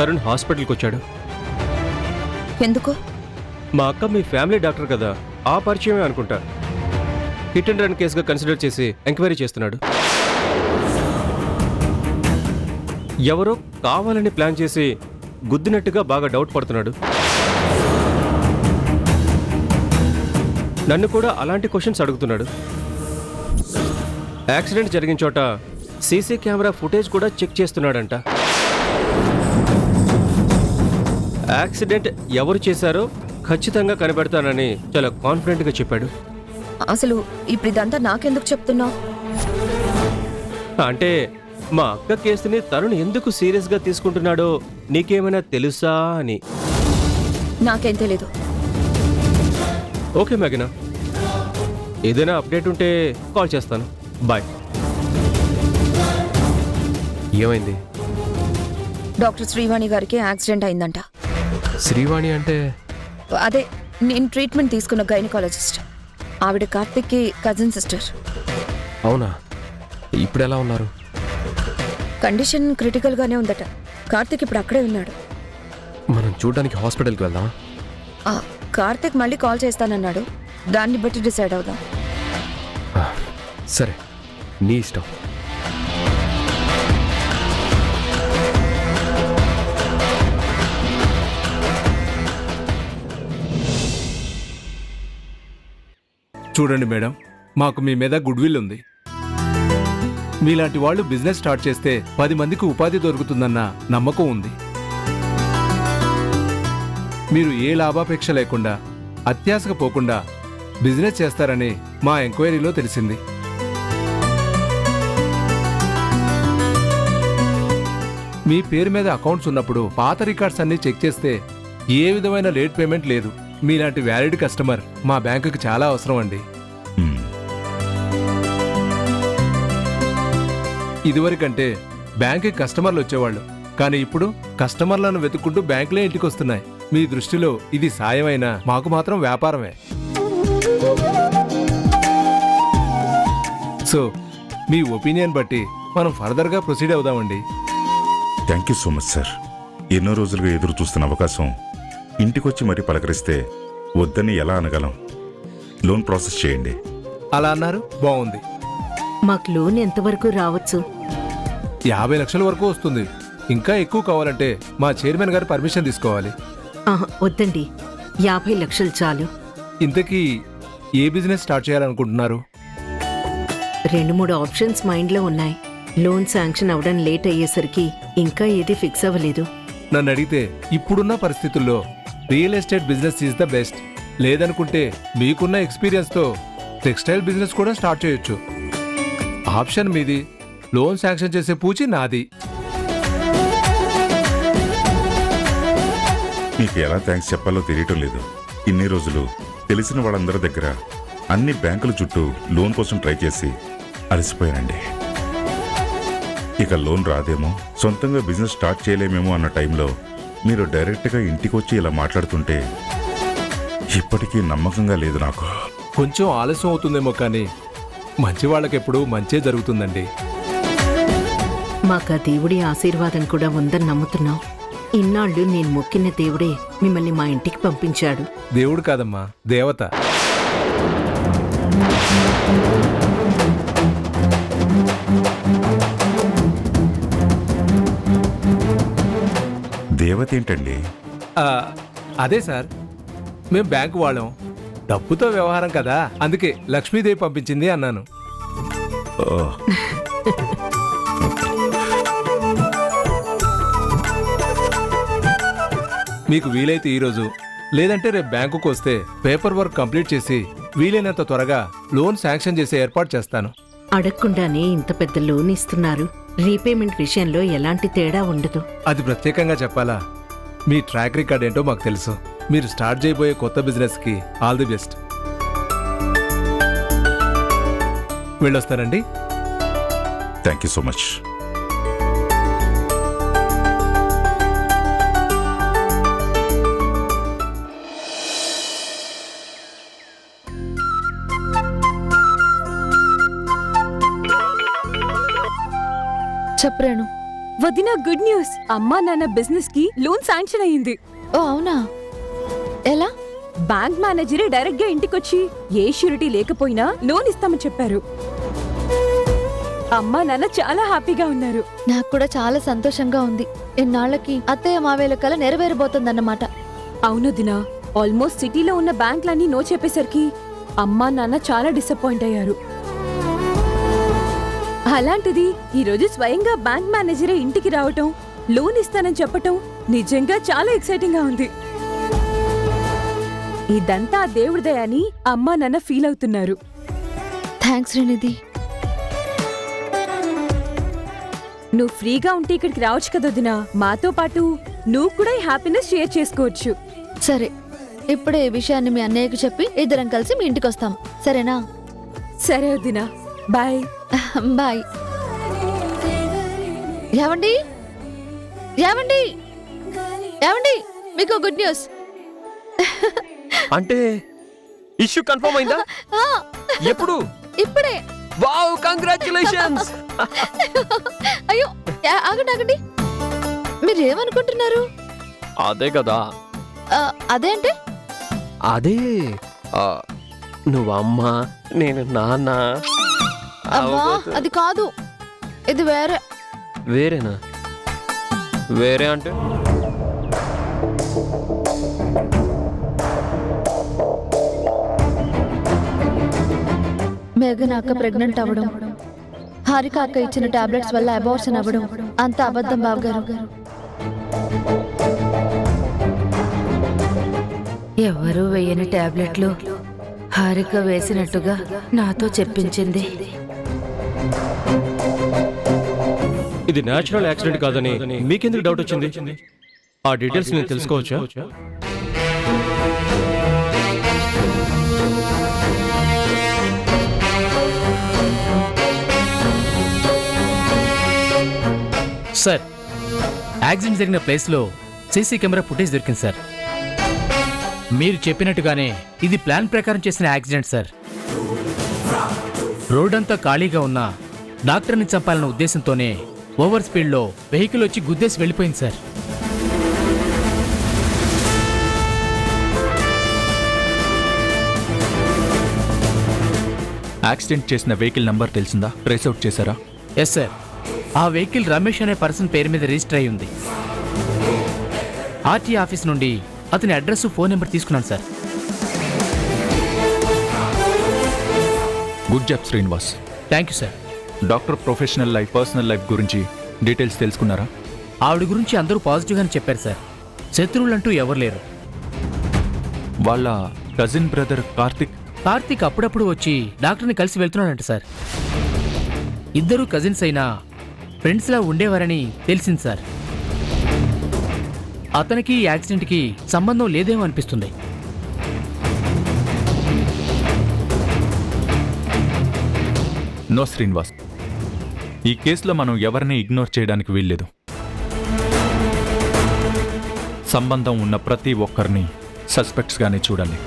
తరుణ్ హాస్పిటల్కి వచ్చాడు. ఎందుకు? మా అక్క మీ ఫ్యామిలీ డాక్టర్ కదా, ఆ పరిచయమే అనుకుంటా. హిట్ అండ్ రన్ కేసుగా కన్సిడర్ చేసి ఎంక్వైరీ చేస్తున్నాడు. ఎవరో కావాలని ప్లాన్ చేసి గుద్దినట్టుగా బాగా డౌట్ పడుతున్నాడు. నన్ను కూడా అలాంటి క్వశ్చన్స్ అడుగుతున్నాడు. యాక్సిడెంట్ జరిగిన చోట సీసీ కెమెరా ఫుటేజ్ కూడా చెక్ చేస్తున్నాడంట. యాక్సిడెంట్ ఎవరు చేశారో ఖచ్చితంగా కనిపెడతానని చాలా కాన్ఫిడెంట్గా చెప్పాడు. అసలు ఇప్పుడు ఇదంతా నాకెందుకు చెప్తున్నావు? అంటే మా అక్క కేసుని తరుణ్ ఎందుకు సీరియస్గా తీసుకుంటున్నాడో నీకేమైనా తెలుసా అని. నాకేం తెలీదు. ఓకే మేఘనా, ఏదైనా అప్డేట్ ఉంటే కాల్ చేస్తాను. బాయ్. ఏమైంది? డాక్టర్ శ్రీవాణి గారికి యాక్సిడెంట్ అయిందంట. శ్రీవాణి అంటే? అదే నేను ట్రీట్మెంట్ తీసుకున్న గైనకాలజిస్ట్. ఆవిడ కార్తిక్కి కజిన్ సిస్టర్. అవునా? ఇప్పుడు ఎలా ఉన్నారు? కండిషన్ క్రిటికల్గానే ఉందట. కార్తిక్ ఇప్పుడు అక్కడే ఉన్నాడు. మనం చూడడానికి హాస్పిటల్కి వెళ్దాం. కార్తిక్ మళ్ళీ కాల్ చేస్తానన్నాడు. దాన్ని బట్టి డిసైడ్ అవుదాం. సరే, నీ ఇష్టం. చూడండి మేడం, మాకు మీ మీద గుడ్ విల్ ఉంది. మీలాంటి వాళ్ళు బిజినెస్ స్టార్ట్ చేస్తే 10 మందికి ఉపాధి దొరుకుతుందన్న నమ్మకం ఉంది. మీరు ఏ లాభాపేక్ష లేకుండా అత్యాశకు పోకుండా బిజినెస్ చేస్తారని మా ఎంక్వైరీలో తెలిసింది. మీ పేరు మీద అకౌంట్స్ ఉన్నప్పుడు పాత రికార్డ్స్ అన్ని చెక్ చేస్తే ఏ విధమైన లేట్ పేమెంట్ లేదు. మీలాంటి వ్యాలిడ్ కస్టమర్ మా బ్యాంకుకి చాలా అవసరం అండి. ఇదివరకంటే బ్యాంకుకి కస్టమర్లు వచ్చేవాళ్ళు, కానీ ఇప్పుడు కస్టమర్లను వెతుక్కుంటూ బ్యాంకులే ఇంటికి వస్తున్నాయి. మీ దృష్టిలో ఇది సాయమైనా మాకు మాత్రం వ్యాపారమే. సో మీ ఒపీనియన్ బట్టి మనం ఫర్దర్గా ప్రొసీడ్ అవుదామండి. Thank you so much sir. ఎన్నో రోజులుగా ఎదురు చూస్తున్న అవకాశం ఇంటికొచ్చి మరీ పలకరిస్తే వద్దని ఎలా అనగలం? లోన్ ప్రాసెస్ చేయండి. అలా అన్నారు, బాగుంది. మాకు లోన్ ఎంతవరకు రావచ్చు? 50 లక్షల వరకు వస్తుంది. ఇంకా ఎక్కువ కావాలంటే మా చైర్మన్ గారు పర్మిషన్ తీసుకోవాలి. వద్దండి, 50 లక్షలు చాలు. ఇంతకీ ఏ బిజినెస్ స్టార్ట్ చేయాలనుకుంటున్నారు? 2-3 ఆప్షన్స్ మైండ్లో ఉన్నాయి. లోన్ శాంక్షన్ అవడం లేట్ అయ్యేసరికి ఇంకా ఏది ఫిక్స్ అవ్వలేదు. నన్ను అడిగితే ఇప్పుడున్న పరిస్థితుల్లో real estate business is the best. లేదనుకుంటే మీకున్న ఎక్స్పీరియన్స్తో టెక్స్టైల్ బిజినెస్ కూడా స్టార్ట్ చేయొచ్చు. ఆప్షన్ మీది, లోన్ శాంక్షన్ చేసే పూచి నాది. మీకు ఎలా థ్యాంక్స్ చెప్పాలో తెలియటం లేదు. ఇన్ని రోజులు తెలిసిన వాళ్ళందరి దగ్గర అన్ని బ్యాంకుల చుట్టూ లోన్ కోసం ట్రై చేసి అలసిపోయానండి. ఇక లోన్ రాదేమో, సొంతంగా బిజినెస్ స్టార్ట్ చేయలేమేమో అన్న టైంలో మీరు డైరెక్ట్గా ఇంటికి వచ్చి ఇలా మాట్లాడుతుంటే ఇప్పటికీ నమ్మకంగా లేదు నాకు. కొంచెం ఆలస్యం అవుతుందేమో, కానీ మంచి వాళ్ళకెప్పుడు మంచే జరుగుతుందండి. మాకు ఆ దేవుడి ఆశీర్వాదం కూడా ఉందని నమ్ముతున్నాం. ఇన్నాళ్ళు నేను మొక్కిన దేవుడే మిమ్మల్ని మా ఇంటికి పంపించాడు. దేవుడు కాదమ్మా, దేవత. దేవత ఏంటండి? అదే సార్, మేం బ్యాంకు వాళ్ళం, డబ్బుతో వ్యవహారం కదా, అందుకే లక్ష్మీదేవి పంపించింది అన్నాను. మీకు వీలైతే ఈరోజు, లేదంటే రేపు బ్యాంకుకు వస్తే పేపర్ వర్క్ కంప్లీట్ చేసి వీలైనంత త్వరగా లోన్ శాంక్షన్ చేసే ఏర్పాటు చేస్తాను. అడగకుండానే ఇంత పెద్ద లోన్ ఇస్తున్నారు. రీపేమెంట్ విషయంలో ఎలాంటి తేడా ఉండదు. అది ప్రత్యేకంగా చెప్పాలా? మీ ట్రాక్ రికార్డ్ ఏంటో మాకు తెలుసు. మీరు స్టార్ట్ చేయబోయే కొత్త బిజినెస్కి ఆల్ ది బెస్ట్. వెళ్ళొస్తానండి. Thank you so much. చెప్పాను, వదిన గుడ్ న్యూస్, అమ్మా నాన్న బిజినెస్ కి లోన్ శాంక్షన్ అయ్యింది. ఓ అవునా, ఎలా? బ్యాంక్ మేనేజరే డైరెక్ట్ గా ఇంటికొచ్చి ఏ షూరిటీ లేకపోయినా లోన్ ఇస్తామని చెప్పారు. అమ్మా నాన్న చాలా హ్యాపీగా ఉన్నారు. నాకు కూడా చాలా సంతోషంగా ఉంది. ఇన్నాళ్లకి అత్తయ్య మావేల కల నెరవేరబోతుందన్నమాట. అవును దినా, ఆల్మోస్ట్ సిటీలో ఉన్న బ్యాంక్లన్నీ నో చెప్పేసరికి అమ్మా నాన్న చాలా డిసప్పాయింట్ అయ్యారు. అలాంటిది ఈ రోజు స్వయంగా బ్యాంక్ మేనేజరే ఇంటికి రావటం, లోన్ ఇస్తానని చెప్పటం నిజంగా చాలా ఎక్సైటింగ్ గా ఉంది. ఇదంతా దేవుడిదే అని అమ్మా నాన్న ఫీల్ అవుతున్నారు. థ్యాంక్స్ శ్రీనిధి. నువ్వు ఫ్రీగా ఉంటే ఇక్కడికి రావచ్చు కదా వదినా, మాతో పాటు నువ్వు కూడా ఈ హ్యాపీనెస్ షేర్ చేసుకోవచ్చు. సరే, ఇప్పుడే ఈ విషయాన్ని మీ అన్నయ్యకు చెప్పి ఇద్దరం కలిసి మీ ఇంటికి వస్తాం, సరేనా? సరే వదినా, బాయ్. బాయ్. ఏవండి ఏవండి ఏవండి, మీకు గుడ్ న్యూస్. అంటే ఇష్యూ కన్ఫర్మ్ అయిందా? ఆ, ఎప్పుడు? ఇప్పుడే. Wow, congratulations. అయ్యో, ఆగండి ఆగండి, మీరు ఏమనుకుంటున్నారు? అదే కదా. అదే అంటే? అదే నువ్వు అమ్మ, నేను నాన్న. అమ్మా, అది కాదు, ఇది వేరే. వేరేనా? వేరే అంటే? మేఘన అక్క ప్రెగ్నెంట్ అవ్వడం, హారిక అక్క ఇచ్చిన టాబ్లెట్స్ వల్ల అబార్షన్ అవ్వడం అంత అబద్ధం బావగారు. ఎవరూ వేయని టాబ్లెట్లు హారిక వేసినట్టుగా నాతో చెప్పించింది. ఇది న్యాచురల్ యాక్సిడెంట్ కాదని మీకెందుకు డౌట్ వచ్చింది? ఆ డీటెయిల్స్ నేను తెలుసుకోవచ్చా? సార్, యాక్సిడెంట్ జరిగిన ప్లేస్లో సీసీ కెమెరా ఫుటేజ్ దొరికింది సార్. మీరు చెప్పినట్టుగానే ఇది ప్లాన్ ప్రకారం చేసిన యాక్సిడెంట్ సార్. రోడ్ అంతా ఖాళీగా ఉన్న డాక్టర్ని చంపాలన్న ఉద్దేశంతోనే ఓవర్ స్పీడ్లో వెహికల్ వచ్చి గుద్దేసి వెళ్ళిపోయింది సార్. యాక్సిడెంట్ చేసిన వెహికల్ నంబర్ తెలిసిందా? ట్రేస్ అవుట్ చేశారా? ఎస్ సార్, ఆ వెహికల్ రమేష్ అనే పర్సన్ పేరు మీద రిజిస్టర్ అయి ఉంది. ఆర్టీ ఆఫీస్ నుండి అతని అడ్రస్, ఫోన్ నెంబర్ తీసుకున్నాను sir. Good job Srinivas. Thank you sir. Doctor professional life, personal life గురించి డీటెయిల్స్ తెలుసుకున్నారా? ఆవిడ గురించి అందరూ పాజిటివ్గానే చెప్పారు సార్. శత్రువులంటూ ఎవరు లేరు. వాళ్ళ కజిన్ బ్రదర్ కార్తిక్ అప్పుడప్పుడు వచ్చి డాక్టర్ని కలిసి వెళ్తున్నాడంట సార్. ఇద్దరు కజిన్స్ అయినా ఫ్రెండ్స్లా ఉండేవారని తెలిసింది సార్. అతనికి ఈ యాక్సిడెంట్కి సంబంధం లేదేమో అనిపిస్తుంది. నో శ్రీనివాస్, ఈ కేసులో మనం ఎవరిని ఇగ్నోర్ చేయడానికి వీల్లేదు. సంబంధం ఉన్న ప్రతి ఒక్కరిని సస్పెక్ట్స్గానే చూడాలి.